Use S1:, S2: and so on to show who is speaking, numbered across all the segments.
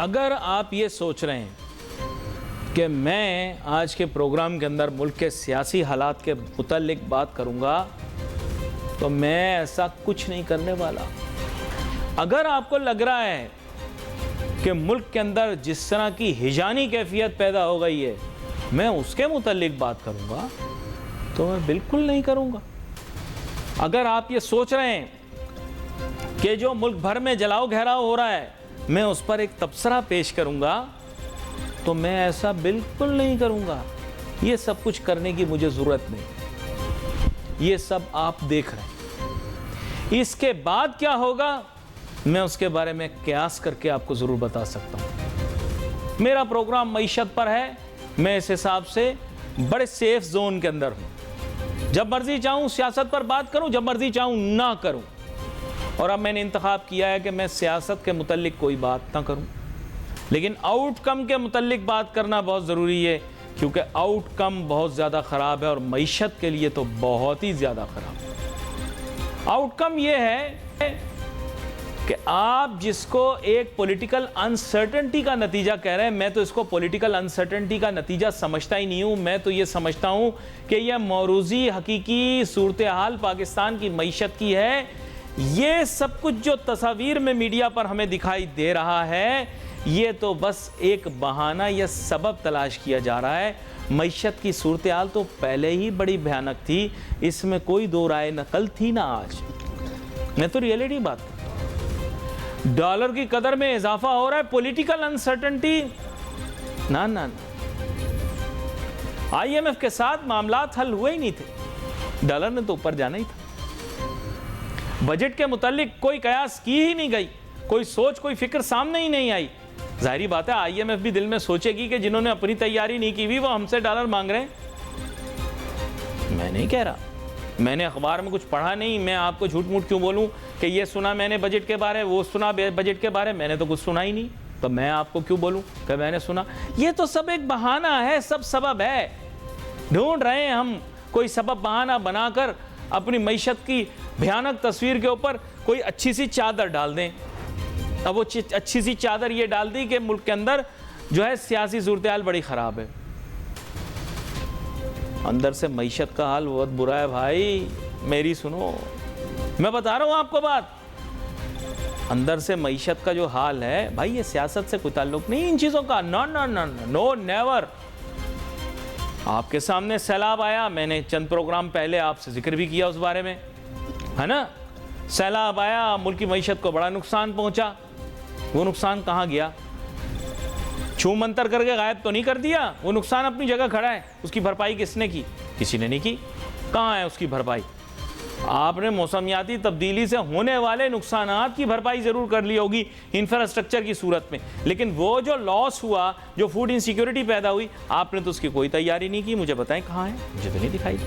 S1: अगर आप ये सोच रहे हैं कि मैं आज के प्रोग्राम के अंदर मुल्क के सियासी हालात के मुतल्लिक बात करूंगा, तो मैं ऐसा कुछ नहीं करने वाला। अगर आपको लग रहा है कि मुल्क के अंदर जिस तरह की हिजानी कैफियत पैदा हो गई है मैं उसके मुतल्लिक बात करूंगा, तो मैं बिल्कुल नहीं करूंगा। अगर आप ये सोच रहे हैं कि जो मुल्क भर में जलाओ घेराव हो रहा है मैं उस पर एक तबसरा पेश करूंगा, तो मैं ऐसा बिल्कुल नहीं करूंगा। ये सब कुछ करने की मुझे ज़रूरत नहीं। ये सब आप देख रहे हैं। इसके बाद क्या होगा मैं उसके बारे में कयास करके आपको ज़रूर बता सकता हूं। मेरा प्रोग्राम मईशत पर है, मैं इस हिसाब से बड़े सेफ जोन के अंदर हूं। जब मर्जी चाहूं सियासत पर बात करूं, जब मर्जी चाहूं ना करूं। और अब मैंने इंतखाब किया है कि मैं सियासत के मुतल्लिक कोई बात ना करूं, लेकिन आउटकम के मुतल्लिक बात करना बहुत ज़रूरी है, क्योंकि आउटकम बहुत ज़्यादा ख़राब है और मईशत के लिए तो बहुत ही ज़्यादा ख़राब है। आउटकम ये है कि आप जिसको एक पॉलिटिकल अनसर्टेनिटी का नतीजा कह रहे हैं, मैं तो इसको पॉलिटिकल अनसर्टेनिटी का नतीजा समझता ही नहीं हूँ। मैं तो ये समझता हूँ कि यह मौरूज़ी हकीकी सूरत हाल पाकिस्तान की मईशत की है। ये सब कुछ जो तस्वीर में मीडिया पर हमें दिखाई दे रहा है, ये तो बस एक बहाना या सबब तलाश किया जा रहा है। मईशत की सूरत हाल तो पहले ही बड़ी भयानक थी, इसमें कोई दो राय नकल थी ना। आज मैं तो रियलिटी बात करता हूं। डॉलर की कदर में इजाफा हो रहा है, पॉलिटिकल अनसर्टेनिटी ना ना ना। IMF के साथ मामलात हल हुए ही नहीं थे, डॉलर ने तो ऊपर जाना ही था। बजट के मुतालिक कोई कयास की ही नहीं गई, कोई सोच कोई फिक्र सामने ही नहीं आई। जाहिर बात है IMF भी दिल में सोचेगी कि जिन्होंने अपनी तैयारी नहीं की हुई वो हमसे डॉलर मांग रहे हैं। मैं नहीं कह रहा, मैंने अखबार में कुछ पढ़ा नहीं, मैं आपको झूठ मूठ क्यों बोलूं कि ये सुना मैंने बजट के बारे, वो सुना बजट के बारे, मैंने तो कुछ सुना ही नहीं, तो मैं आपको क्यों बोलूं कि मैंने सुना। ये तो सब एक बहाना है, सब सबब है। ढूंढ रहे हैं हम कोई सबब बहाना बनाकर अपनी मईशत की भयानक तस्वीर के ऊपर कोई अच्छी सी चादर डाल दें। अब वो अच्छी सी चादर ये डाल दी कि मुल्क के अंदर जो है सियासी सूरत हाल बड़ी ख़राब है। अंदर से मईशत का हाल बहुत बुरा है भाई, मेरी सुनो, मैं बता रहा हूँ आपको बात। अंदर से मईशत का जो हाल है भाई, ये सियासत से कोई ताल्लुक नहीं इन चीज़ों का। No no no no never. आपके सामने सैलाब आया, मैंने चंद प्रोग्राम पहले आपसे जिक्र भी किया उस बारे में, है ना। सैलाब आया, मुल्क की मईशत को बड़ा नुकसान पहुंचा। वो नुकसान कहाँ गया? छू मंतर करके गायब तो नहीं कर दिया, वो नुकसान अपनी जगह खड़ा है। उसकी भरपाई किसने की? किसी ने नहीं की। कहाँ है उसकी भरपाई? आपने मौसमियाती तब्दीली से होने वाले नुकसानात की भरपाई ज़रूर कर ली होगी इंफ्रास्ट्रक्चर की सूरत में, लेकिन वो जो लॉस हुआ, जो फूड इनसिक्योरिटी पैदा हुई, आपने तो उसकी कोई तैयारी नहीं की। मुझे बताएं कहाँ है? मुझे तो नहीं दिखाई।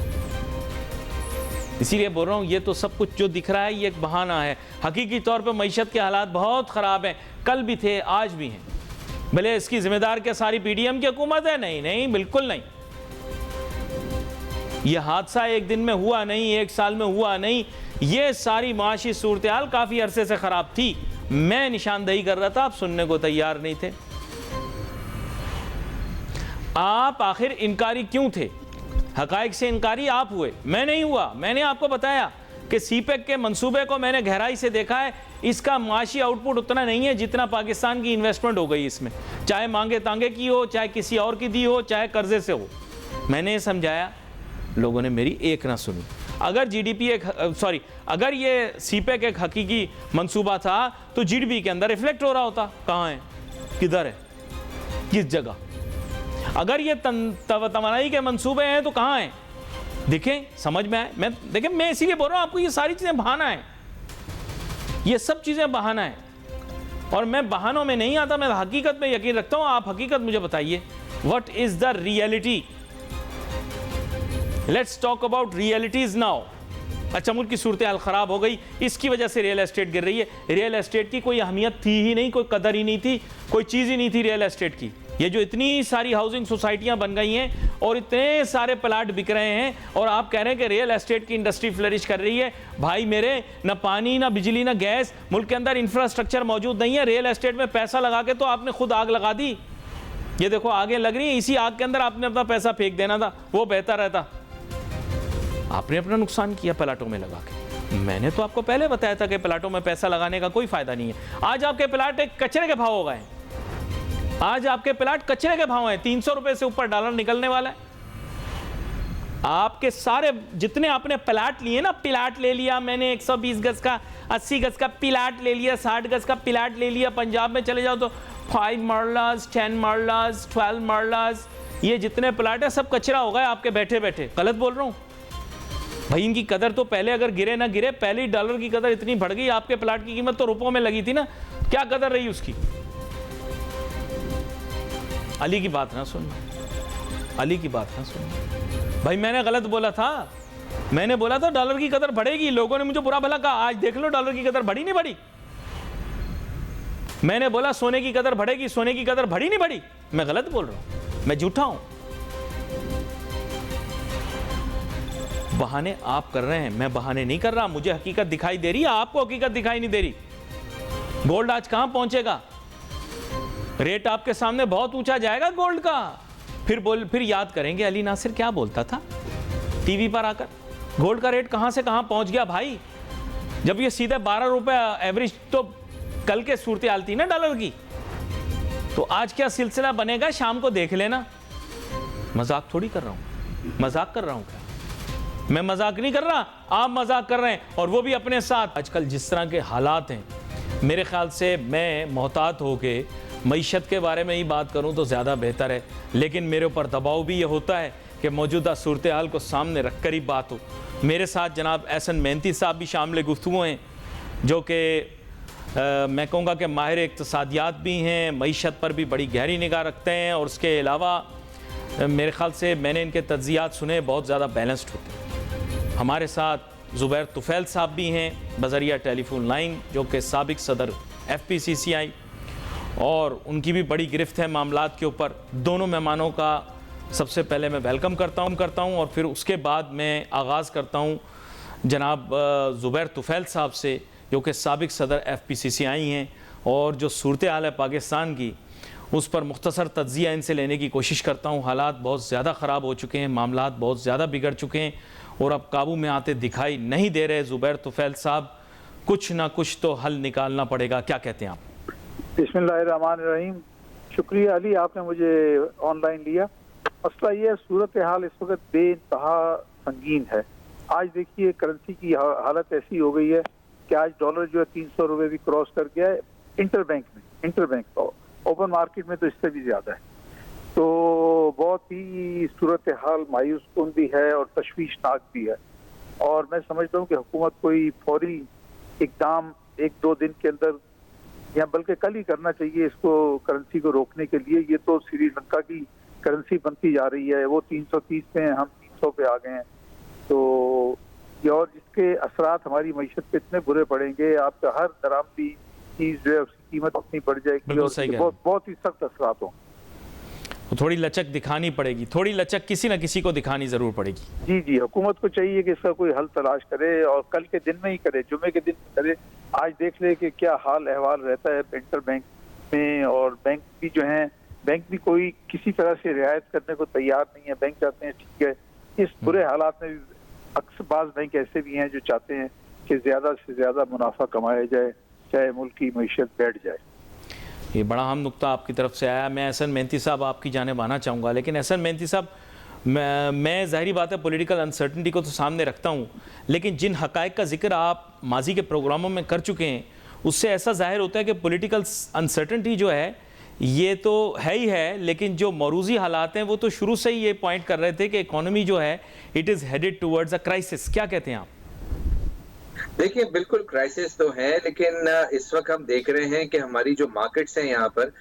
S1: इसीलिए बोल रहा हूँ, ये तो सब कुछ जो दिख रहा है ये एक बहाना है। हकीकी तौर पर मईशत के हालात बहुत ख़राब हैं, कल भी थे आज भी हैं। भले इसकी जिम्मेदार क्या सारी PDM की हुकूमत है? नहीं नहीं, बिल्कुल नहीं। यह हादसा एक दिन में हुआ नहीं, एक साल में हुआ नहीं। ये सारी माशी सूरत हाल काफ़ी अरसे से ख़राब थी। मैं निशानदही कर रहा था, आप सुनने को तैयार नहीं थे। आप आखिर इनकारी क्यों थे? हकाइक से इनकारी आप हुए, मैं नहीं हुआ। मैंने आपको बताया कि CPEC के मंसूबे को मैंने गहराई से देखा है। इसका माशी आउटपुट उतना नहीं है जितना पाकिस्तान की इन्वेस्टमेंट हो गई इसमें, चाहे मांगे तांगे की हो, चाहे किसी और की दी हो, चाहे कर्जे से हो। मैंने ये समझाया, लोगों ने मेरी एक ना सुनी। अगर अगर ये CPEC एक हकीकी मंसूबा था तो GDP के अंदर रिफ्लेक्ट हो रहा होता। कहाँ है? किधर है? किस जगह? अगर ये तवानाई के मंसूबे हैं तो कहाँ हैं? देखें, समझ में आए। देखें, मैं इसीलिए बोल रहा हूँ आपको, ये सारी चीज़ें बहाना है, ये सब चीज़ें बहाना है। और मैं बहानों में नहीं आता, मैं हकीकत में यकीन रखता हूँ। आप हकीकत मुझे बताइए, what is the reality? Let's talk about realities now. अच्छा, मुल्क की सूरत हाल ख़राब हो गई, इसकी वजह से रियल एस्टेट गिर रही है। रियल एस्टेट की कोई अहमियत थी ही नहीं, कोई कदर ही नहीं थी, कोई चीज़ ही नहीं थी रियल एस्टेट की। ये जो इतनी सारी हाउसिंग सोसाइटियां बन गई हैं और इतने सारे प्लाट बिक रहे हैं और आप कह रहे हैं कि रियल एस्टेट की इंडस्ट्री फ्लरिश कर रही है। भाई मेरे, ना पानी, ना बिजली, ना गैस, मुल्क के अंदर इंफ्रास्ट्रक्चर मौजूद नहीं है। रियल एस्टेट में पैसा लगा के तो आपने खुद आग लगा दी। ये देखो आगे लग रही है, इसी आग के अंदर आपने अपना पैसा फेंक देना था, वो बेहतर रहता। आपने अपना नुकसान किया प्लाटों में लगा के। मैंने तो आपको पहले बताया था कि प्लाटों में पैसा लगाने का कोई फायदा नहीं है। आज आपके प्लाट एक कचरे के भाव हो गए। आज आपके प्लाट कचरे के भाव हैं। 300 रुपए से ऊपर डॉलर निकलने वाला है। आपके सारे जितने आपने प्लाट लिए ना, प्लाट ले लिया मैंने 120 गज का, 80 गज का प्लाट ले लिया, 60 गज का प्लाट ले लिया। पंजाब में चले जाओ तो 5 मरलास, 10 मरलास, 12 मरलास, ये जितने प्लाट है सब कचरा हो गया आपके बैठे बैठे। गलत बोल रहा हूं भाई? इनकी कदर तो पहले, अगर गिरे ना गिरे, पहले ही डॉलर की कदर इतनी बढ़ गई। आपके प्लाट की कीमत तो रुपयों में लगी थी ना, क्या कदर रही उसकी? अली की बात ना सुन, अली की बात ना सुन भाई। मैंने गलत बोला था, मैंने बोला था डॉलर की कदर बढ़ेगी। लोगों ने मुझे बुरा भला कहा, आज देख लो डॉलर की कदर बढ़ी नहीं बढ़ी। मैंने बोला सोने की कदर बढ़ेगी, सोने की कदर बढ़ी नहीं बढ़ी। मैं गलत बोल रहा हूं? मैं झूठा हूं? बहाने आप कर रहे हैं, मैं बहाने नहीं कर रहा। मुझे हकीकत दिखाई दे रही है, आपको हकीकत दिखाई नहीं दे रही। गोल्ड आज कहां पहुंचेगा? रेट आपके सामने बहुत ऊंचा जाएगा गोल्ड का। फिर याद करेंगे अली नासिर क्या बोलता था टीवी पर आकर। गोल्ड का रेट कहां से कहां पहुंच गया भाई। जब ये सीधे 12 रुपए एवरेज तो कल के सूरत हाल थी ना डॉलर की, तो आज क्या सिलसिला बनेगा शाम को देख लेना। मजाक थोड़ी कर रहा हूं, मजाक कर रहा हूं क्या? मैं मजाक नहीं कर रहा, आप मजाक कर रहे हैं, और वो भी अपने साथ। आजकल जिस तरह के हालात हैं, मेरे ख्याल से मैं मोहतात होके मईशत के बारे में ही बात करूं तो ज़्यादा बेहतर है। लेकिन मेरे ऊपर दबाव भी ये होता है कि मौजूदा सूरत हाल को सामने रख कर ही बात हो। मेरे साथ जनाब एहसन मेहनती साहब भी शामिल गुफ्तगू हैं, जो कि मैं कहूँगा कि माहिर इक़्तिसादियात भी हैं, मईशत पर भी बड़ी गहरी निगाह रखते हैं। और उसके अलावा मेरे ख्याल से मैंने इनके तज्ज़ियात सुने, बहुत ज़्यादा बैलेंस्ड होते हैं। हमारे साथ ज़ुबैर तुफ़ैल साहब भी हैं बज़रिया टेलीफोन लाइन, जो कि साबिक़ सदर FPCCI, और उनकी भी बड़ी गिरफ्त है मामलात के ऊपर। दोनों मेहमानों का सबसे पहले मैं वेलकम करता हूं और फिर उसके बाद मैं आगाज़ करता हूं जनाब ज़ुबैर तुफ़ैल साहब से, जो कि साबिक़ सदर FPCCI हैं, और जो सूरत हाल है पाकिस्तान की उस पर मुख्तसर तज्ज़िया इनसे लेने की कोशिश करता हूँ। हालात बहुत ज़्यादा ख़राब हो चुके हैं, मामलात बहुत ज़्यादा बिगड़ चुके हैं और अब काबू में आते दिखाई नहीं दे रहे। ज़ुबैर तुफ़ैल साहब, कुछ ना कुछ तो हल निकालना पड़ेगा, क्या कहते हैं आप?
S2: बिस्मिल्लाहिर्रहमानिर्रहीम। शुक्रिया अली, आपने मुझे ऑनलाइन लिया। मसला ये है, सूरत हाल इस वक्त बेइंतहा संगीन है। आज देखिए करेंसी की हालत ऐसी हो गई है कि आज डॉलर जो है 300 रुपये भी क्रॉस कर गया है इंटरबैंक में। इंटरबैंक ओपन मार्केट में तो इससे भी ज़्यादा है। तो बहुत ही सूरत हाल मायूस कुन भी है और तशवीशनाक भी है। और मैं समझता हूँ कि हुकूमत कोई फौरी इकदाम 1-2 दिन के अंदर, या बल्कि कल ही करना चाहिए इसको, करेंसी को रोकने के लिए। ये तो श्रीलंका की करेंसी बनती जा रही है, वो 330 पे हैं, हम 300 पे आ गए हैं। तो ये, और जिसके असरात हमारी मईशत पे इतने बुरे पड़ेंगे, आपका हर दरामदी चीज़ जो है उसकी कीमत इतनी बढ़ जाएगी और बहुत ही सख्त असरात हों।
S1: तो थोड़ी लचक दिखानी पड़ेगी, थोड़ी लचक किसी न किसी को दिखानी ज़रूर पड़ेगी।
S2: जी जी, हुकूमत को चाहिए कि इसका कोई हल तलाश करे और कल के दिन में ही करे, जुमे के दिन करे। आज देख ले कि क्या हाल अहवाल रहता है इंटर बैंक में, और बैंक भी जो है, बैंक भी कोई किसी तरह से रियायत करने को तैयार नहीं है। बैंक चाहते हैं ठीक है, इस बुरे हालात में भी अक्सर बाज़ बैंक ऐसे भी हैं जो चाहते हैं कि ज़्यादा से ज़्यादा मुनाफा कमाया जाए, चाहे मुल्क की मईशत बैठ जाए।
S1: ये बड़ा अहम नुक्ता आपकी तरफ से आया। मैं एहसन मेहनती साहब आपकी जानिब आना चाहूँगा, लेकिन एहसन मेहनती साहब, मैं ज़ाहिरी बात है पॉलिटिकल अनसर्टनिटी को तो सामने रखता हूँ, लेकिन जिन हक़ाइक़ का जिक्र आप माजी के प्रोग्रामों में कर चुके हैं, उससे ऐसा ज़ाहिर होता है कि पॉलिटिकल अनसर्टनिटी जो है ये तो है ही है, लेकिन जो मौरूज़ी हालात हैं वो तो शुरू से ही ये पॉइंट कर रहे थे कि इकॉनमी जो है it is headed towards a crisis. क्या कहते हैं आप?
S3: देखिए, बिल्कुल क्राइसिस तो है, लेकिन इस वक्त हम देख रहे हैं कि हमारी जो मार्केट्स हैं यहाँ पर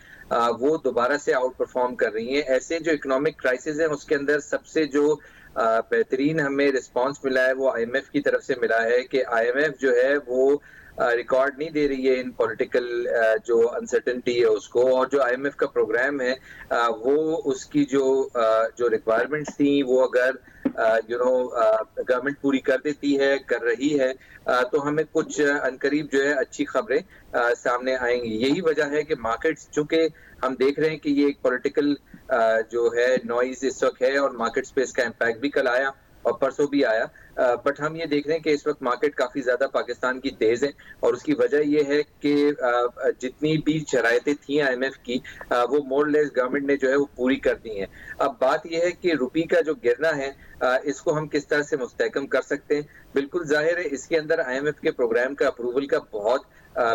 S3: वो दोबारा से आउट परफॉर्म कर रही हैं। ऐसे जो इकोनॉमिक क्राइसिस हैं उसके अंदर सबसे जो बेहतरीन हमें रिस्पांस मिला है वो IMF की तरफ से मिला है कि IMF जो है वो रिकॉर्ड नहीं दे रही है इन पॉलिटिकल जो अनसर्टेनिटी है उसको, और जो आईएमएफ का प्रोग्राम है वो उसकी जो रिक्वायरमेंट्स थी वो अगर गवर्नमेंट पूरी कर देती है, कर रही है, तो हमें कुछ अनकरीब जो है अच्छी खबरें सामने आएंगी। यही वजह है कि मार्केट्स, चूंकि हम देख रहे हैं कि ये एक पॉलिटिकल जो है नॉइज इस वक्त है और मार्केट्स पे इसका इम्पैक्ट भी कल आया और परसों भी आया, बट हम ये देख रहे हैं कि इस वक्त मार्केट काफी ज्यादा पाकिस्तान की तेज है, और उसकी वजह ये है कि जितनी भी शरायतें थी आईएमएफ की वो मोर लेस गवर्नमेंट ने जो है वो पूरी कर दी हैं। अब बात यह है कि रुपये का जो गिरना है इसको हम किस तरह से मुस्तहकम कर सकते हैं। बिल्कुल जाहिर है इसके अंदर आईएमएफ के प्रोग्राम का अप्रूवल का बहुत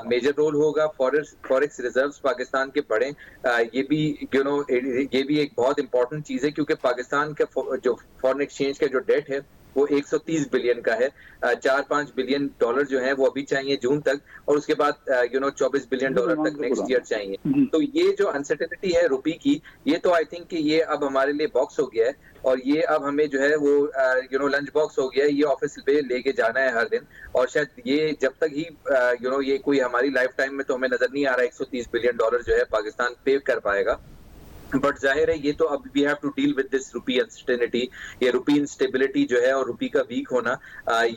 S3: मेजर रोल होगा। फॉरेक्स रिजर्व्स पाकिस्तान के बढ़े, ये भी ये भी एक बहुत इंपॉर्टेंट चीज है, क्योंकि पाकिस्तान का जो फॉरेन एक्सचेंज का जो डेट है वो 130 बिलियन का है। 4-5 बिलियन डॉलर जो है वो अभी चाहिए जून तक, और उसके बाद 24 बिलियन डॉलर तक नेक्स्ट ईयर चाहिए। तो ये जो अनसर्टेनिटी है रुपये की, ये तो आई थिंक कि ये अब हमारे लिए बॉक्स हो गया है, और ये अब हमें जो है वो लंच बॉक्स हो गया है, ये ऑफिस पे लेके जाना है हर दिन। और शायद ये जब तक ही ये कोई हमारी लाइफ टाइम में तो हमें नजर नहीं आ रहा 130 बिलियन डॉलर जो है पाकिस्तान पे कर पाएगा, बट जाहिर है ये तो अब we have to deal with this rupee uncertainty, ये रुपी इंस्टेबिलिटी जो है और रुपी का वीक होना,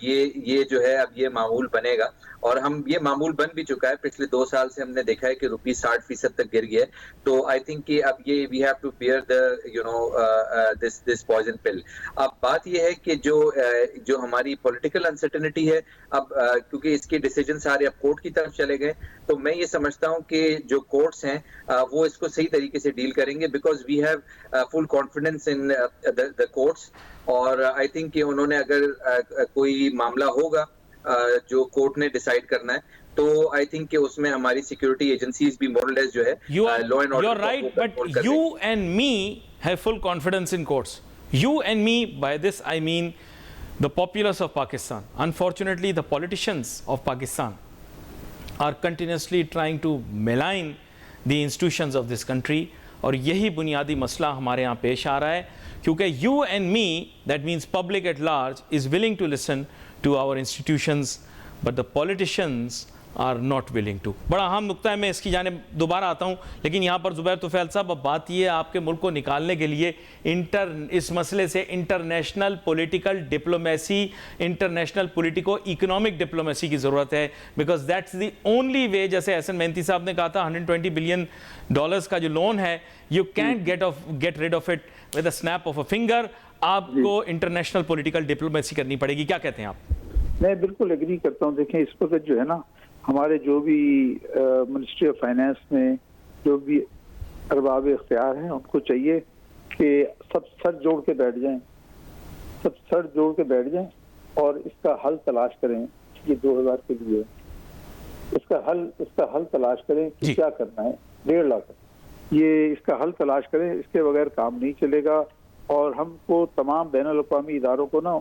S3: ये जो है अब ये मामूल बनेगा, और हम ये मामूल बन भी चुका है। पिछले 2 साल से हमने देखा है कि रुपी 60% तक गिर गया है। तो आई थिंक कि अब ये we have to bear the this poison pill. अब बात ये है कि जो हमारी पॉलिटिकल अनसर्टेनिटी है, अब क्योंकि इसके डिसीजन सारे अब कोर्ट की तरफ चले गए, तो मैं ये समझता हूँ कि जो कोर्ट्स हैं वो इसको सही तरीके से डील करेंगे, because we have full confidence in the courts. और आई थिंक कि उन्होंने अगर कोई मामला होगा जो कोर्ट ने डिसाइड करना है, तो आई थिंक कि उसमें हमारी सिक्योरिटी एजेंसीज भी मोर लेस जो है law and order.
S1: You're right, but you and me have full confidence in courts. You and me, by this I mean the populace of Pakistan. Unfortunately, the politicians of Pakistan are continuously trying to malign the institutions of this country, और यही बुनियादी मसला हमारे यहाँ पेश आ रहा है, क्योंकि you and me, that means public at large, is willing to listen to our institutions, but the politicians are not willing to. बड़ा अहम नुक्ता है, मैं इसकी जाने दोबारा आता हूँ, लेकिन यहाँ पर ज़ुबैर तुफ़ैल साहब, अब बात ये है आपके मुल्क को निकालने के लिए इस मसले से international political diplomacy, international politico economic diplomacy की ज़रूरत है, because that's the only way. जैसे एहसन मेहनती साहब ने कहा था, 120 बिलियन डॉलर्स का जो लोन है, you can't get rid of it with a snap of a finger. आपको इंटरनेशनल पॉलिटिकल डिप्लोमेसी करनी पड़ेगी। क्या कहते हैं आप?
S2: मैं बिल्कुल एग्री करता हूँ। देखें, इस वक्त जो है ना, हमारे जो भी मिनिस्ट्री ऑफ फाइनेंस में जो भी अरबाब इख्तियार हैं, उनको चाहिए कि सब सर जोड़ के बैठ जाएं, और इसका हल तलाश करें। ये 2000 के लिए इसका हल तलाश करें कि क्या करना है। 1.5 लाख ये इसका हल तलाश करें, इसके बगैर काम नहीं चलेगा। और हमको तमाम बैनुल-अक़वामी इदारों को ना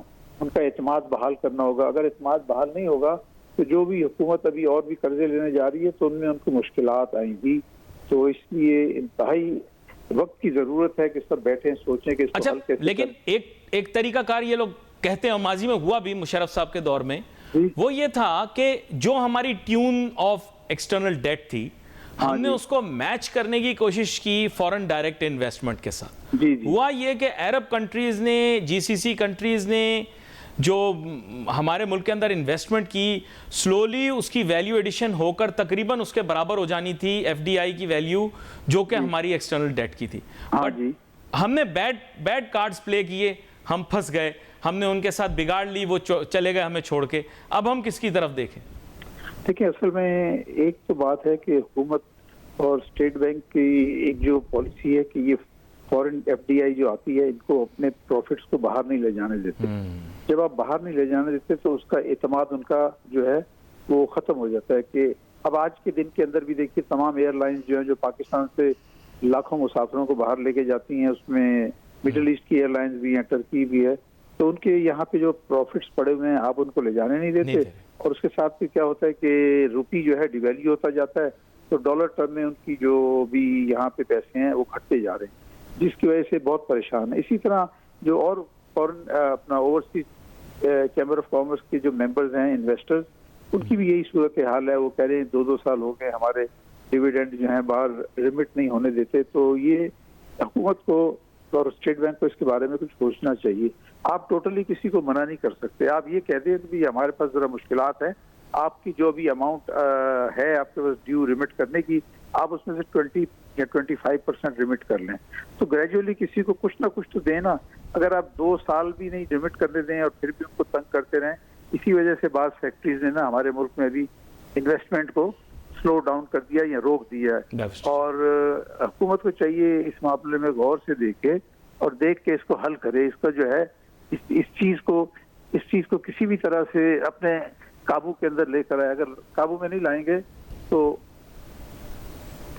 S2: उनका एतमाद बहाल करना होगा। अगर एतमाद बहाल नहीं होगा तो जो भी हुकूमत अभी और भी कर्जे लेने जा रही है तो उनमें उनको मुश्किलात आएंगी। तो इसलिए इंतहाई वक्त की जरूरत है कि सब बैठे सोचें कि
S1: अच्छा, लेकिन एक तरीकाकार ये लोग कहते हैं, माजी में हुआ भी मुशर्रफ साहब के दौर में, वो ये था कि जो हमारी ट्यून ऑफ एक्सटर्नल डेट थी, हमने उसको मैच करने की कोशिश की फॉरेन डायरेक्ट इन्वेस्टमेंट के साथ। हुआ ये कि अरब कंट्रीज ने, जीसीसी कंट्रीज ने जो हमारे मुल्क के अंदर इन्वेस्टमेंट की, स्लोली उसकी वैल्यू एडिशन होकर तकरीबन उसके बराबर हो जानी थी एफडीआई की वैल्यू, जो कि हमारी एक्सटर्नल डेट की थी। बट हमने बैड कार्ड्स प्ले किए, हम फंस गए, हमने उनके साथ बिगाड़ ली, वो चले गए हमें छोड़ के। अब हम किसकी तरफ देखें?
S2: देखिए, असल में एक तो बात है कि हुकूमत और स्टेट बैंक की एक जो पॉलिसी है कि ये फॉरेन एफडीआई जो आती है, इनको अपने प्रॉफिट्स को बाहर नहीं ले जाने देते। जब आप बाहर नहीं ले जाने देते तो उसका एतमाद उनका जो है वो खत्म हो जाता है। कि अब आज के दिन के अंदर भी देखिए, तमाम एयरलाइंस जो है जो पाकिस्तान से लाखों मुसाफिरों को बाहर लेके जाती हैं, उसमें मिडिल ईस्ट की एयरलाइंस भी हैं, टर्की भी है, तो उनके यहाँ पे जो प्रॉफिट्स पड़े हुए हैं आप उनको ले जाने नहीं देते। और उसके साथ भी क्या होता है कि रुपी जो है डिवैल्यू होता जाता है, तो डॉलर टर्म में उनकी जो भी यहाँ पे पैसे हैं वो घटते जा रहे हैं, जिसकी वजह से बहुत परेशान है। इसी तरह जो और फॉरेन अपना ओवरसीज चैम्बर ऑफ कॉमर्स के जो मेंबर्स हैं, इन्वेस्टर्स, उनकी भी यही सूरत हाल है। वो कह रहे हैं 2-2 साल हो गए हमारे डिविडेंड जो है बाहर रिमिट नहीं होने देते। तो ये हुकूमत को और स्टेट बैंक को इसके बारे में कुछ सोचना चाहिए। आप टोटली किसी को मना नहीं कर सकते। आप ये कह दें कि हमारे पास जरा मुश्किलात है, आपकी जो भी अमाउंट है आपके पास ड्यू रिमिट करने की, आप उसमें से 20 या 25% रिमिट कर लें। तो ग्रेजुअली किसी को कुछ ना कुछ तो देना। अगर आप 2 साल भी नहीं रिमिट करने दें और फिर भी उनको तंग करते रहें, इसी वजह से बाज़ फैक्ट्रीज ने ना हमारे मुल्क में अभी इन्वेस्टमेंट को स्लो डाउन कर दिया या रोक दिया है। और हुकूमत को चाहिए इस मामले में गौर से देखे और देख के इसको हल करे। इसका जो है इस चीज को किसी भी तरह से अपने काबू के अंदर लेकर आए। अगर काबू में नहीं लाएंगे तो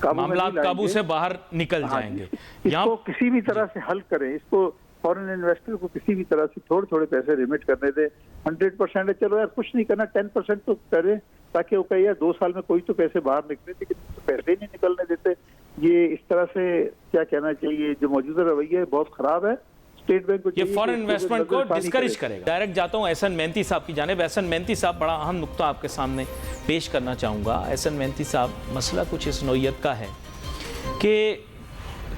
S1: मामला काबू से बाहर निकल जाएंगे।
S2: इसको किसी भी तरह से हल करें। इसको फॉरेन इन्वेस्टर को किसी भी तरह से थोड़े थोड़े पैसे रिमिट करने दे। 100% है, चलो यार कुछ नहीं करना, 10% तो करें ताकि वो कहे यार 2 साल में कोई तो पैसे बाहर निकले, लेकिन तो पैसे ही नहीं निकलने देते। ये इस तरह से क्या कहना चाहिए, जो मौजूदा रवैया है बहुत खराब है। स्टेट बैंक को
S1: ये फॉरेन इन्वेस्टमेंट को डिस्करेज करेगा। डायरेक्ट जाता हूं एहसन मेहनती साहब की जानिब। एहसन मेहनती साहब, बड़ा अहम नुक्ता आपके सामने पेश करना चाहूँगा। एहसन मेहनती साहब, मसला कुछ इस नौइयत का है कि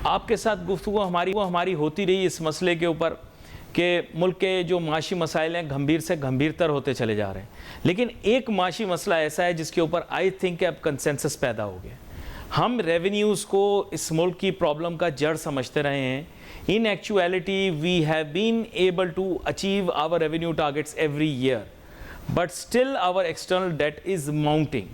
S1: आपके साथ गुफ्तगू हमारी होती रही इस मसले के ऊपर कि मुल्क के जो माशी मसाइल हैं गंभीर से गंभीरतर होते चले जा रहे हैं। लेकिन एक माशी मसला ऐसा है जिसके ऊपर आई थिंक अब कंसेंसस पैदा हो गया। हम रेवेन्यूज़ को इस मुल्क की प्रॉब्लम का जड़ समझते रहे हैं। In actuality we have been able to achieve our revenue targets every year, but still our external debt is mounting.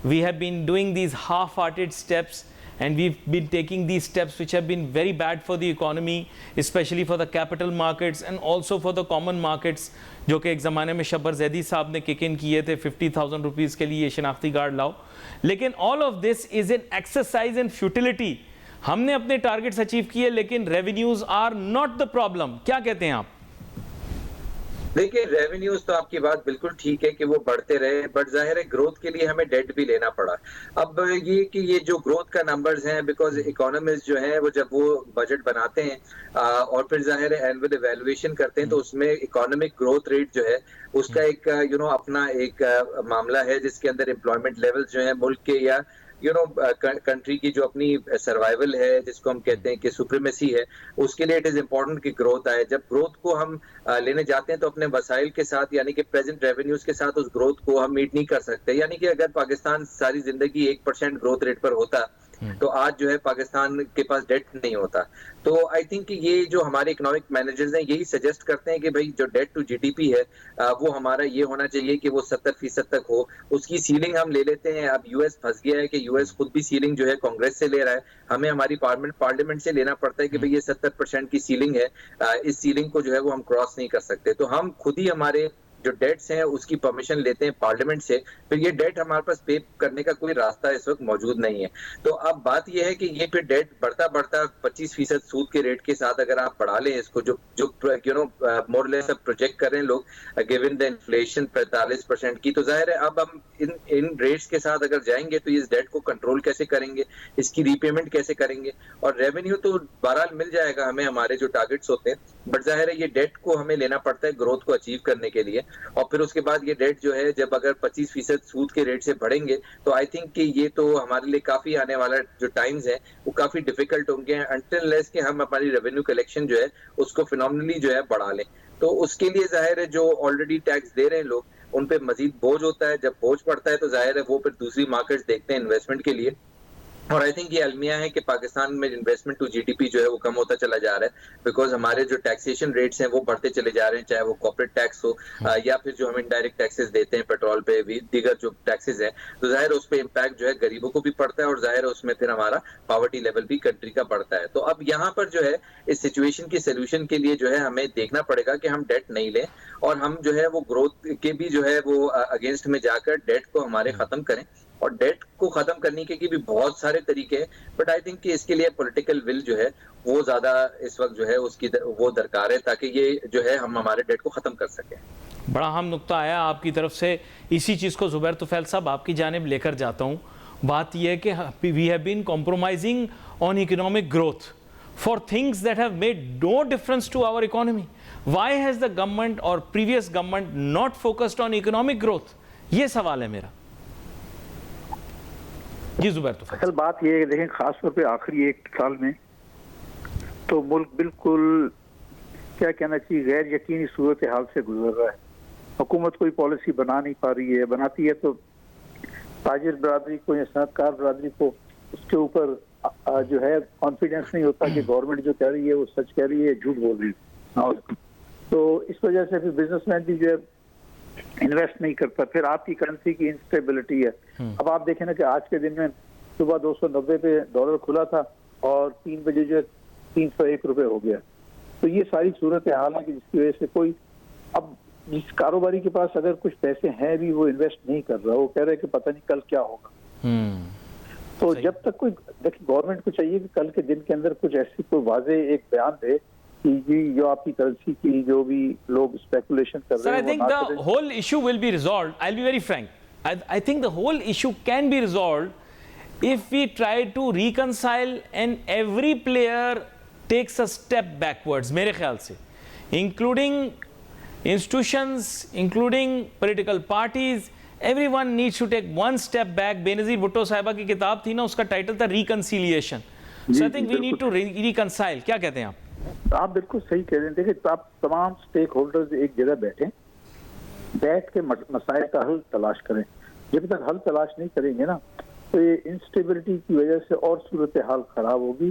S1: We have been doing these half-hearted steps, and we've been taking these steps which have been very bad for the economy, especially for the capital markets and also for the common markets, जो कि एक ज़माने में शब्बर जैदी साहब ने kick in किए थे 50,000 rupees के लिए शनाख्ती कार्ड लाओ. लेकिन all of this is an exercise in futility. हमने अपने टारगेट्स अचीव किए लेकिन revenues are not the problem. क्या कहते हैं आप?
S3: देखिए, रेवेन्यूज तो आपकी बात बिल्कुल ठीक है कि वो बढ़ते रहे, बट जाहिर है ग्रोथ के लिए हमें डेट भी लेना पड़ा. अब ये कि ये जो ग्रोथ का नंबर्स हैं, बिकॉज इकोनॉमिस्ट जो है वो जब वो बजट बनाते हैं और फिर जाहिर है एनुअल इवैल्यूएशन करते हैं, तो उसमें इकोनॉमिक ग्रोथ रेट जो है उसका एक अपना एक मामला है जिसके अंदर एम्प्लॉयमेंट लेवल जो है मुल्क के या कंट्री की जो अपनी सर्वाइवल है, जिसको हम कहते हैं कि सुप्रीमेसी है, उसके लिए इट इज इम्पोर्टेंट कि ग्रोथ आए. जब ग्रोथ को हम लेने जाते हैं तो अपने वसाइल के साथ यानी कि प्रेजेंट रेवेन्यूज के साथ उस ग्रोथ को हम मीट नहीं कर सकते. यानी कि अगर पाकिस्तान सारी जिंदगी 1% ग्रोथ रेट पर होता तो आज जो है पाकिस्तान के पास डेट नहीं होता. तो आई थिंक कि ये जो हमारे इकोनॉमिक मैनेजर्स हैं यही सजेस्ट करते हैं कि भाई जो डेट टू जीडीपी है वो हमारा ये होना चाहिए कि वो 70% तक हो. उसकी सीलिंग हम ले लेते हैं. अब यूएस फंस गया है कि यूएस खुद भी सीलिंग जो है कांग्रेस से ले रहा है. हमें हमारी पार्लियामेंट से लेना पड़ता है कि भाई ये 70% की सीलिंग है, इस सीलिंग को जो है वो हम क्रॉस नहीं कर सकते. तो हम खुद ही हमारे जो डेट्स हैं उसकी परमिशन लेते हैं पार्लियामेंट से, फिर ये डेट हमारे पास पे करने का कोई रास्ता इस वक्त मौजूद नहीं है. तो अब बात ये है कि ये फिर डेट बढ़ता 25% सूद के रेट के साथ अगर आप बढ़ा लें इसको, जो मोरलेस प्रोजेक्ट कर रहे हैं लोग गिवन द इन्फ्लेशन 45% की, तो जाहिर है अब हम इन रेट्स के साथ अगर जाएंगे तो इस डेट को कंट्रोल कैसे करेंगे, इसकी रीपेमेंट कैसे करेंगे. और रेवेन्यू तो बहरहाल मिल जाएगा हमें, हमारे जो टारगेट्स होते हैं, बट जाहिर है ये डेट को हमें लेना पड़ता है ग्रोथ को अचीव करने के लिए. और फिर उसके बाद ये डेट जो है जब अगर 25% सूद के रेट से बढ़ेंगे तो आई थिंक कि ये तो हमारे लिए काफी आने वाला जो टाइम्स है वो काफी डिफिकल्ट होंगे अनटिल लेस कि हम हमारी रेवेन्यू कलेक्शन जो है उसको फिनोमिनली जो है बढ़ा लें. तो उसके लिए जाहिर है जो ऑलरेडी टैक्स दे रहे हैं लोग उन पे मजीद बोझ होता है. जब बोझ पड़ता है तो जाहिर है वो फिर दूसरी मार्केट्स देखते हैं इन्वेस्टमेंट के लिए. और आई थिंक ये अलमिया है कि पाकिस्तान में इन्वेस्टमेंट टू जीडीपी जो है वो कम होता चला जा रहा है, बिकॉज हमारे जो टैक्सेशन रेट्स हैं वो बढ़ते चले जा रहे हैं, चाहे वो कॉर्पोरेट टैक्स हो या फिर जो हम इनडायरेक्ट टैक्सेस देते हैं पेट्रोल पे भी, दीगर जो टैक्सेस हैं, तो जाहिर है उस पर इम्पैक्ट जो है गरीबों को भी पड़ता है और जाहिर है उसमें फिर हमारा पॉवर्टी लेवल भी कंट्री का बढ़ता है. तो अब यहाँ पर जो है इस सिचुएशन की सोल्यूशन के लिए जो है हमें देखना पड़ेगा कि हम डेट नहीं लें और हम जो है वो ग्रोथ के भी जो है वो अगेंस्ट में जाकर डेट को हमारे खत्म करें. और डेट को खत्म करने के भी बहुत सारे तरीके हैं, बट आई थिंक कि इसके लिए पॉलिटिकल विल जो है वो ज्यादा इस वक्त जो है उसकी वो दरकार है ताकि ये जो है हम हमारे डेट को खत्म कर सकें.
S1: बड़ा अहम नुक्ता आया आपकी तरफ से. इसी चीज़ को जुबैर तुफैल साहब आपकी जानिब लेकर जाता हूँ. बात यह है कि we have been compromising on economic growth for things that have made no difference to our economy. Why has the government or previous government not focused on economic growth? ये सवाल है मेरा। जी जुबैर तो
S2: असल बात ये है, देखें खासतौर पे आखिरी एक साल में तो मुल्क बिल्कुल क्या कहना चाहिए गैर यकीनी सूरत हाल से गुजर रहा है। हुकूमत कोई पॉलिसी बना नहीं पा रही है, बनाती है तो ताजिर बरादरी को या सनतकार बरादरी को उसके ऊपर जो है कॉन्फिडेंस नहीं होता कि गवर्नमेंट जो कह रही है वो सच कह रही है, झूठ बोल रही है। तो इस वजह से फिर बिजनेसमैन भी जो है इन्वेस्ट नहीं करता। फिर आपकी करेंसी की इंस्टेबिलिटी है। अब आप देखें ना कि आज के दिन में सुबह 290 पे डॉलर खुला था और 3 बजे जो 301 रुपए हो गया। तो ये सारी सूरत हाल है कि जिसकी वजह से कोई अब जिस कारोबारी के पास अगर कुछ पैसे हैं भी वो इन्वेस्ट नहीं कर रहा, वो कह रहा है कि पता नहीं कल क्या होगा। तो जब तक कोई देखिए गवर्नमेंट को चाहिए कि कल के दिन के अंदर कुछ ऐसी कोई वाजे एक बयान दे कि जी जो आपकी करेंसी की जो भी लोग स्पेकुलेशन कर रहे हैं।
S1: Sir, I think the whole issue will be resolved. I'll be very frank. I think the whole issue can be resolved if we try to reconcile and every player takes a step backwards. मेरे ख्याल से, including institutions, including political parties, everyone needs to take one step back. Benazir Bhutto साहिबा की किताब थी ना, उसका title था Reconciliation. So I think we need to reconcile. क्या कहते हैं आप?
S2: आप बिल्कुल सही कह रहे हैं। देखिए आप तमाम स्टेक होल्डर्स एक जगह बैठ के मसाइल का हल तलाश करें। जब तक हल तलाश नहीं करेंगे ना तो ये इंस्टेबिलिटी की वजह से और सूरत हाल खराब होगी।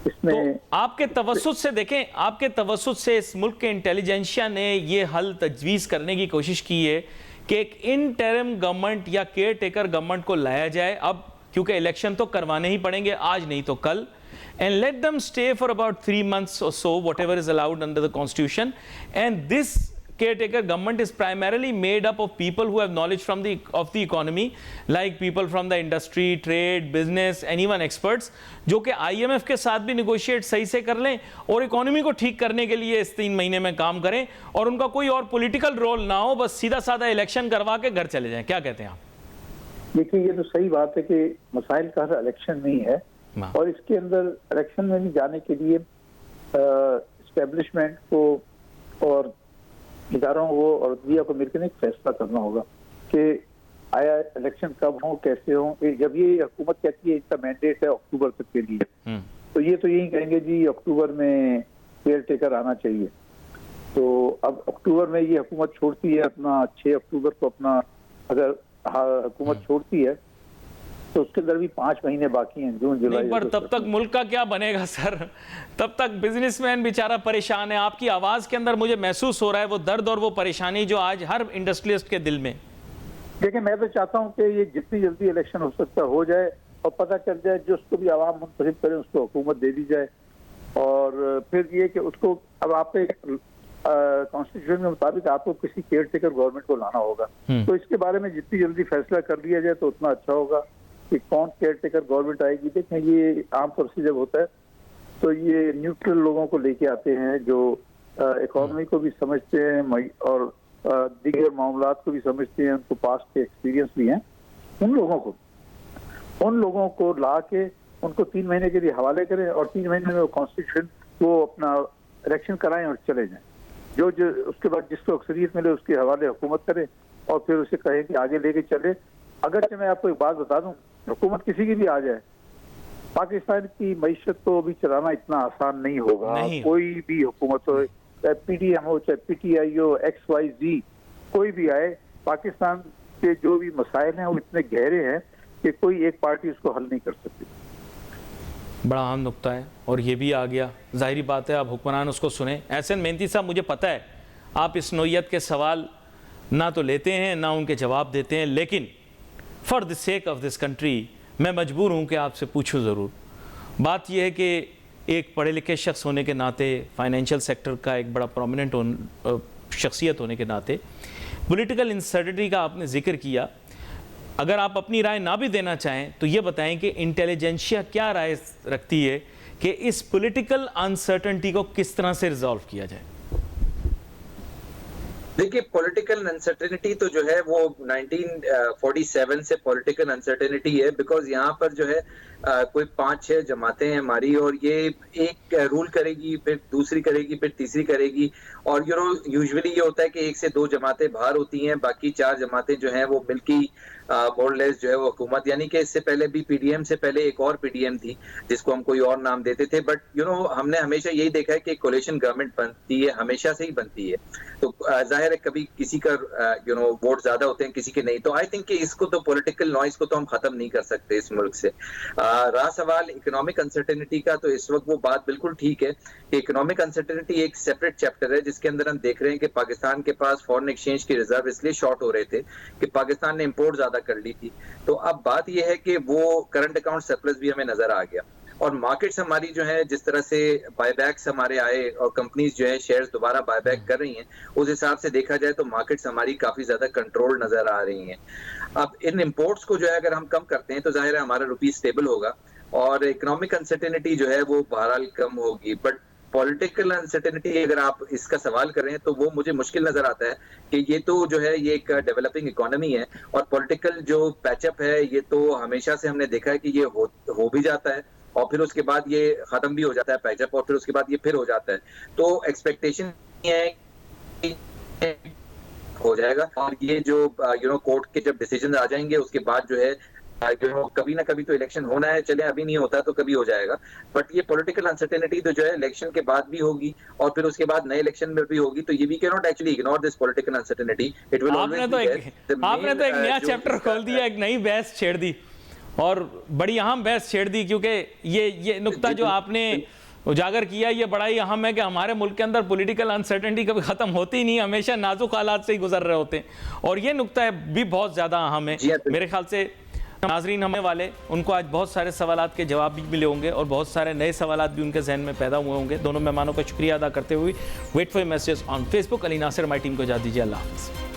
S2: इसमें
S1: तो आपके तवस्सुत से देखें, आपके तवस्सुत से इस मुल्क के इंटेलिजेंशिया ने ये हल तजवीज़ करने की कोशिश की है कि एक इंटरिम गवर्नमेंट या केयर टेकर गवर्नमेंट को लाया जाए। अब क्योंकि इलेक्शन तो करवाने ही पड़ेंगे, आज नहीं तो कल, and let them stay for about 3 months or so, whatever is allowed under the constitution. And this caretaker government is primarily made up of people who have knowledge from the economy, like people from the industry, trade, business, and even experts, जो कि IMF के साथ भी negotiate सही से कर लें और इकोनॉमी को ठीक करने के लिए इस 3 महीने में काम करें और उनका कोई और पॉलिटिकल रोल ना हो, बस सीधा साधा इलेक्शन करवा के घर चले जाएं। क्या कहते हैं आप?
S2: देखिए ये तो सही बात है कि मसाइल का हल इलेक्शन नहीं है और इसके अंदर इलेक्शन में भी जाने के लिए एस्टेब्लिशमेंट को और इदारों को और मीडिया को मिलकर एक फैसला करना होगा कि आया इलेक्शन कब हो, कैसे हो। जब ये हुकूमत कहती है इनका मैंडेट है अक्टूबर तक के लिए, तो ये तो यही कहेंगे जी अक्टूबर में केयर टेकर आना चाहिए। तो अब अक्टूबर में ये हुकूमत छोड़ती है अपना 6 अक्टूबर को अपना, अगर हुकूमत छोड़ती है तो उसके अंदर भी 5 महीने बाकी हैं, जून जुलाई।
S1: पर तब तक मुल्क का क्या बनेगा सर? तब तक बिजनेसमैन बेचारा परेशान है। आपकी आवाज के अंदर मुझे महसूस हो रहा है वो दर्द और वो परेशानी जो आज हर इंडस्ट्रियलिस्ट के दिल में।
S2: देखिए मैं तो चाहता हूं कि ये जितनी जल्दी इलेक्शन हो सकता हो जाए और पता चल जाए, जो उसको भी आवाम मुंतखब करे उसको हुकूमत दे दी जाए। और फिर ये कि उसको अब आप कॉन्स्टिट्यूशन के मुताबिक आपको किसी केयर टेकर गवर्नमेंट को लाना होगा, तो इसके बारे में जितनी जल्दी फैसला कर लिया जाए तो उतना अच्छा होगा कि कौन केयर टेकर गवर्नमेंट आएगी। देखें ये आमतौर से जब होता है तो ये न्यूट्रल लोगों को लेके आते हैं जो इकोनॉमी को भी समझते हैं और दीगर मामलात को भी समझते हैं, उनको पास्ट के एक्सपीरियंस भी हैं। उन लोगों को ला के उनको 3 महीने के लिए हवाले करें और 3 महीने में वो कॉन्स्टिट्यूशन वो अपना इलेक्शन कराएं और चले जाएं। जो उसके बाद जिसको अक्सरियत मिले उसके हवाले हुकूमत करे और फिर उसे कहे कि आगे लेके चले। अगर मैं आपको एक बात बता दूं, हुकूमत किसी की भी आ जाए, पाकिस्तान की मईशत को भी चलाना इतना आसान नहीं होगा। कोई भी हुकूमत हो, चाहे PDM हो, चाहे PTI हो, XYZ कोई भी आए, पाकिस्तान के जो भी मसाइल हैं वो इतने गहरे हैं कि कोई एक पार्टी उसको हल नहीं कर सकती।
S1: बड़ा अहम नुक्ता है और ये भी आ गया, जाहिर बात है अब हुक्मरान उसको सुने। एहसन मेहनती साहब, मुझे पता है आप इस नोयत के सवाल ना तो लेते हैं ना उनके जवाब देते हैं, लेकिन for the sake of this country मैं मजबूर हूँ कि आपसे पूछूँ ज़रूर। बात यह है कि एक पढ़े लिखे शख्स होने के नाते, फाइनेंशियल सेक्टर का एक बड़ा प्रोमिनेंट शख्सियत होने के नाते, पॉलिटिकल इंसर्टिनिटी का आपने जिक्र किया। अगर आप अपनी राय ना भी देना चाहें तो ये बताएं कि इंटेलिजेंशिया क्या राय रखती है कि इस पॉलिटिकल अनसर्टेनिटी को किस तरह से रिजॉल्व किया जाए।
S3: देखिए, पॉलिटिकल अनसर्टेनिटी तो जो है वो 1947 से पॉलिटिकल अनसर्टेनिटी है, बिकॉज यहाँ पर जो है कोई 5-6 जमातें हैं हमारी, और ये एक रूल करेगी, फिर दूसरी करेगी, फिर तीसरी करेगी, और यूजुअली ये होता है कि 1 से 2 जमातें बाहर होती हैं, बाकी 4 जमातें जो हैं वो मिल्की मोर लेस जो है वो हुकूमत, यानी कि इससे पहले भी पीडीएम से पहले एक और पीडीएम थी जिसको हम कोई और नाम देते थे, बट हमने हमेशा यही देखा है कि कोalition गवर्नमेंट बनती है, हमेशा से ही बनती है, तो जाहिर है कभी किसी का वोट ज्यादा होते हैं, किसी के नहीं, तो आई थिंक कि इसको तो पॉलिटिकल नॉइज को तो हम खत्म नहीं कर सकते इस मुल्क से। रहा सवाल इकोनॉमिक अनसर्टेनिटी का, तो इस वक्त वो बात बिल्कुल ठीक है कि इकोनॉमिक अनसर्टेनिटी एक सेपरेट चैप्टर है, जिसके अंदर हम देख रहे हैं कि पाकिस्तान के पास फॉरेन एक्सचेंज की रिजर्व इसलिए शॉर्ट हो रहे थे कि पाकिस्तान ने इंपोर्ट ज्यादा कर ली थी, तो अब बात यह है कि वो करंट अकाउंट सरप्लस भी हमें नजर आ गया, और मार्केट्स हमारी जो है जिस तरह से बायबैक्स हमारे आए और कंपनीज जो है शेयर्स दोबारा बायबैक कर रही हैं, उस हिसाब से देखा जाए तो मार्केट्स हमारी काफी ज्यादा कंट्रोल नजर आ रही हैं। अब इन इंपोर्ट्स को जो है अगर हम कम करते हैं तो जाहिर है हमारा रुपी स्टेबल होगा और इकोनॉमिक अनसर्टेनिटी जो है वो बहरहाल कम होगी, बट पॉलिटिकल अनसर्टेनिटी अगर आप इसका सवाल करें तो वो मुझे मुश्किल नजर आता है कि ये तो जो है ये एक डेवलपिंग इकोनॉमी है, और पॉलिटिकल जो पैचअप है ये तो हमेशा से हमने देखा है कि ये हो भी जाता है और फिर उसके बाद ये खत्म भी हो जाता है पैचअप, और फिर उसके बाद ये फिर हो जाता है, तो एक्सपेक्टेशन है कि हो जाएगा, और ये जो कोर्ट के जब डिसीजन आ जाएंगे उसके बाद जो है कभी ना कभी तो इलेक्शन होना है, चले अभी नहीं होता तो कभी हो जाएगा, बट ये पॉलिटिकल अनसर्टेनिटी तो जो है इलेक्शन के बाद भी होगी और फिर उसके बाद नए इलेक्शन में भी होगी, तो ये we can not actually ignore this political uncertainty, it will always be there.
S1: आपने तो एक नया चैप्टर खोल दिया, एक नई बहस छेड़ दी और बड़ी अहम बहस छेड़ दी, क्योंकि ये नुक्ता जो आपने उजागर किया ये बड़ा ही अहम है कि हमारे मुल्क के अंदर पॉलिटिकल अनसर्टेनिटी कभी ख़त्म होती ही नहीं, हमेशा नाजुक हालात से ही गुजर रहे होते हैं, और ये नुक्ता भी बहुत ज़्यादा अहम है। मेरे ख्याल से नाजरीन हमें वाले उनको आज बहुत सारे सवालात के जवाब भी मिले होंगे और बहुत सारे नए सवालात भी उनके जहन में पैदा हुए होंगे। दोनों मेहमानों का शुक्रिया अदा करते हुए wait for message on Facebook. Ali Nasir हमारी टीम को इजाज़त दीजिए। अल्लाह हाफ़िज़।